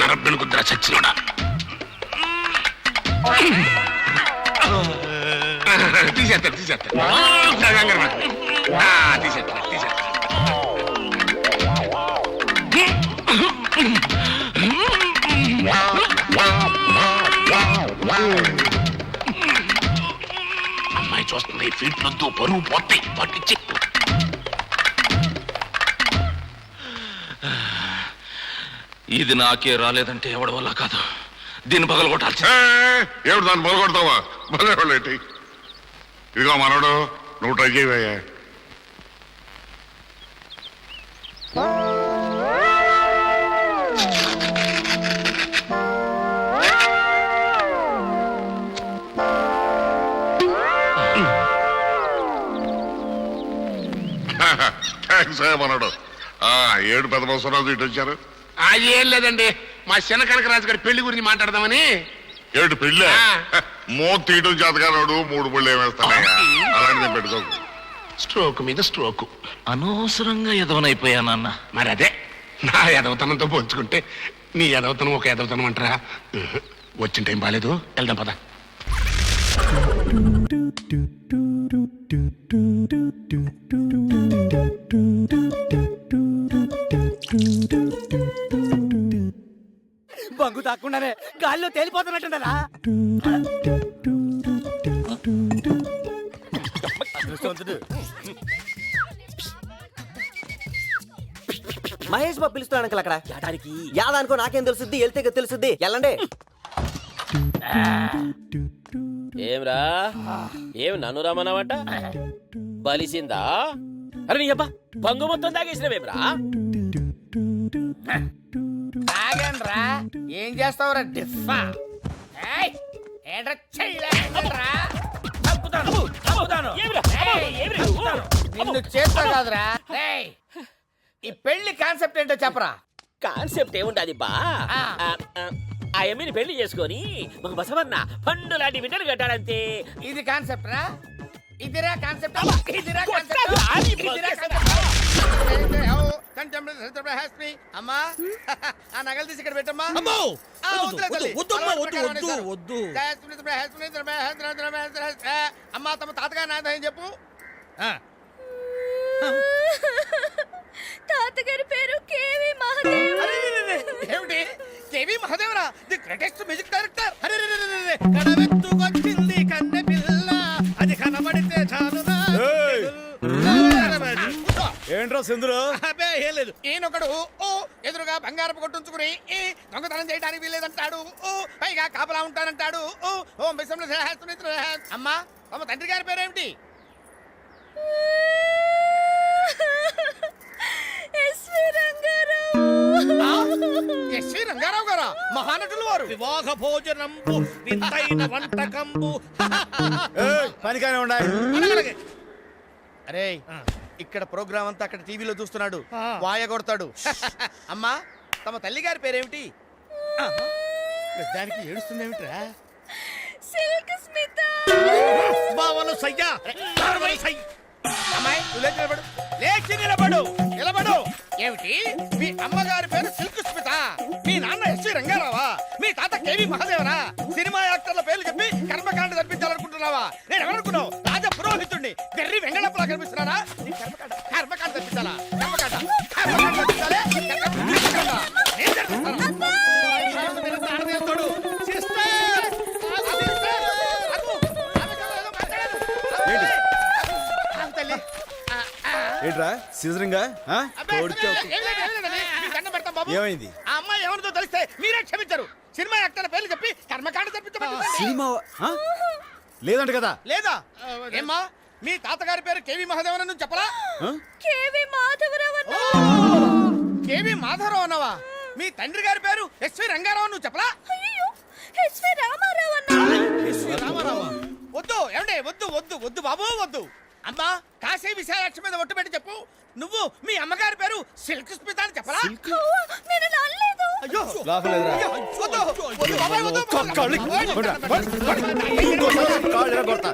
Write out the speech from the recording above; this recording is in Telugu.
నరబ్బెనుకుద్రా చచ్చినోడా. తీసేస్తారు తీసేస్తారు అమ్మాయి చూస్తుంది. ఫీట్లొద్దు, పరువు పోతాయి. పట్టించి ఇది నాకే రాలేదంటే ఎవడి వల్ల కాదు. దీన్ని పగలగొట్టాల్సి. ఎవడు దాన్ని పగలగొడతావా? పగలగొట్టేటి. ఇదిగో మనోడు, నువ్వు ట్రై చేయవయ్యా. మనోడు 7 పెద్ద బస్సురాజు ఇటు వచ్చారు. ఏం లేదండి, మా చిన్న కనకరాజు గారి పెళ్లి గురించి మాట్లాడదామని. ఏడు పెళ్ళి మోత్ తీయడం చేతగానోడు 3 పళ్ళు ఏమేస్తానయ్యా. అలాంటిది పెట్టుకోకు. స్ట్రోక్ మీద స్ట్రోక్. అనవసరంగా ఎదవనైపోయానన్న. మరి అదే, నా ఎదవతనంతో పోల్చుకుంటే నీ ఎదవతనం ఒక ఎదవతనం అంటారా? వచ్చిన టైం బాగాలేదు, వెళ్దాం పద. బంగు తాకుండానే గాల్లో తేలిపోతున్నట్టున్నారా? మహేష్ బాబు పిలుస్తున్నాడు అంకల్. అక్కడ యాదానికో నాకేం తెలుసుద్ది, వెళ్తే తెలుసుద్ది. వెళ్ళండి. ఏమ్రా, ఏం నన్ను రమ్మన్నావట? బలిసిందా? అరే నీ అబ్బా, బంగు మొత్తం తాగేసినవేమ్రా? తాగండ్రా. ఏం చేస్తావురా డిఫా? నిన్ను చేస్తా కాదురా. ఈ పెళ్లి కాన్సెప్ట్ ఏంటో చెప్పరా? కాన్సెప్ట్ ఏముంటది బా? ఆ ఎమ్మిని పెళ్లి చేసుకొని ఒక బసవన్న పండు లాంటి బిడ్డలు కట్టాడంతే. ఇది కాన్సెప్ట్ రా? ఇదిరా కాన్సెప్ట్. అమ్మా, ఆ నగలు తీసి ఇక్కడ పెట్టమ్మా. అమ్మా, తమ తాతగా నాదని చెప్పు. తాతగారి పేరు కేవి మహాదేవ్. ఏమిటి కేవి మహాదేవరా? The greatest music director. కడవెత్తుకొచ్చింది కన్నె పిల్ల, అది కనబడితే చాలునా. ఏంట్రా సింధురు? అబ్బే ఏం లేదు. ఈయనొకడు ఎదురుగా బంగారపు కొట్టుంచుకుని దొంగతనం చేయడానికి వీల్లేదంటాడు. పైగా కాపలా ఉంటానంటాడు. అమ్మా, తమ తండ్రి గారి పేరేమిటి? ఎస్వి రంగారావు గారా? మహానటులు వారు. వివాహ భోజనంబు వింతైన వంటకంబు. పనిగానే ఉండాలి. అరే, ఇక్కడ ప్రోగ్రామ్ అంతా అక్కడ టీవీలో చూస్తున్నాడు, వాయ కొడతాడు. అమ్మా, తమ తల్లి గారి పేరేమిటి? దానికి ఏడుస్తుందేమిట్రా? సిల్క్ స్మిత. బావలు సయ్యా. అమ్మాయి, నువ్వు లేచి నిలబడు. లేచి నిలబడు. నిలబడు. ఏమిటి? మీ అమ్మగారి పేరు సిల్క్ స్మిత, మీ నాన్న ఎస్వి రంగారావా, మీ తాత కేవి మహాదేవరా? సినిమా యాక్టర్ల పేర్లు చెప్పి కర్మకాండ జరిపించాలనుకుంటున్నావా? నేను ఎవరనుకున్నావు? రాజ పురోహితుడిని. గర్రి వెంగళప్పలా కనిపిస్తున్నారా? కర్మకాండ జరిపించాలా? కర్మకాండ జరిపించాలే. ఏంట్రా సీజరింగా? ఏమైంది? ఆ అమ్మాయి ఏమనుతో తెలిస్తే మీరే క్షమించరు. సినిమా యాక్టర్ల పేర్లు చెప్పి కర్మకాండ జరిపించమంటారు. సినిమా లేదంట కదా? లేదా? ఏమ్మా, మీ తాతగారి పేరు కేవి మహాదేవన్ అని చెప్పలా? కేవి మాధవరావు. కేవి మాధవరావు అన్నావా? మీ తండ్రి గారి పేరు ఎస్వి రంగారావు నువ్వు చెప్పలా? ఎస్వి రామారావు అన్నా. ఎస్వి రామారావు? వద్దు, ఏమండి, వద్దు వద్దు వద్దు బాబు వద్దు. అమ్మా, కాశీ విశాలాక్షి మీద ఒట్టు పెట్టి చెప్పు, నువ్వు మీ అమ్మగారి పేరు సిల్క్ స్మిత అని చెప్పలా? నేను అనలేదు. అయ్యో, లాభం లేదురా. వద్దు, వద్దు, బాబాయ్, వద్దు. ఒక్క కాళ్ళు. కొడరా, కొడు, కొడు. ఇంకోసారి కాళ్ళు ఎరగొడతా.